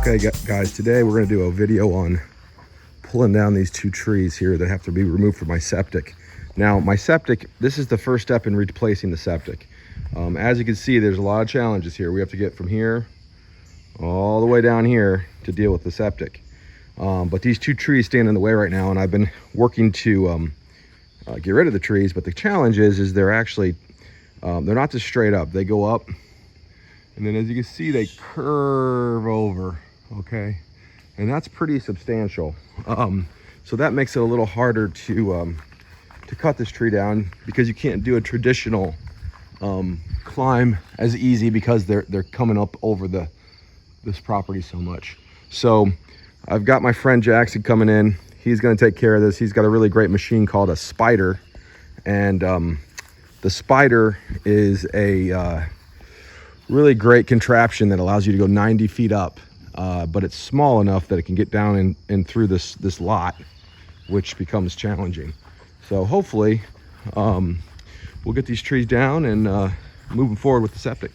Okay, guys, today we're going to do a video on pulling down these two trees here that have to be removed from my septic. Now, my septic, this is the first step in replacing the septic. As you can see, there's a lot of challenges here. We have to get from here all the way down here to deal with the septic. But these two trees stand in the way right now, and I've been working to get rid of the trees. But the challenge is they're actually, they're not just straight up. They go up, and then as you can see, they curve over, okay? And that's pretty substantial. So that makes it a little harder to cut this tree down, because you can't do a traditional climb as easy, because they're coming up over this property so much. So I've got my friend Jackson coming in. He's going to take care of this. He's got a really great machine called a spider, and the spider is a really great contraption that allows you to go 90 feet up, but it's small enough that it can get down and through this lot, which becomes challenging. So hopefully we'll get these trees down and moving forward with the septic.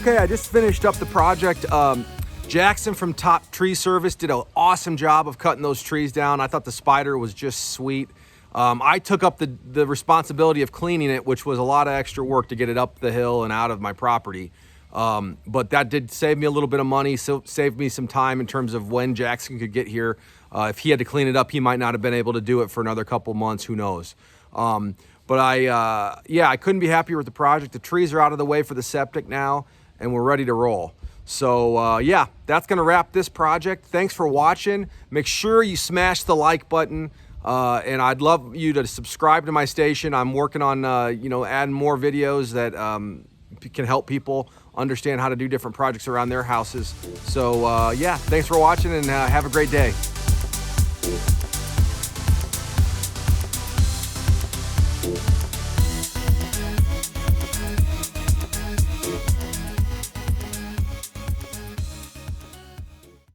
Okay, I just finished up the project. Jackson from Top Tree Service did an awesome job of cutting those trees down. I thought the spider was just sweet. I took up the responsibility of cleaning it, which was a lot of extra work to get it up the hill and out of my property. But that did save me a little bit of money, so saved me some time in terms of when Jackson could get here. If he had to clean it up, he might not have been able to do it for another couple months, who knows. But I couldn't be happier with the project. The trees are out of the way for the septic now, and we're ready to roll. So yeah, that's gonna wrap this project. Thanks for watching. Make sure you smash the like button. And I'd love you to subscribe to my station. I'm working on, adding more videos that can help people understand how to do different projects around their houses. So yeah, thanks for watching, and have a great day.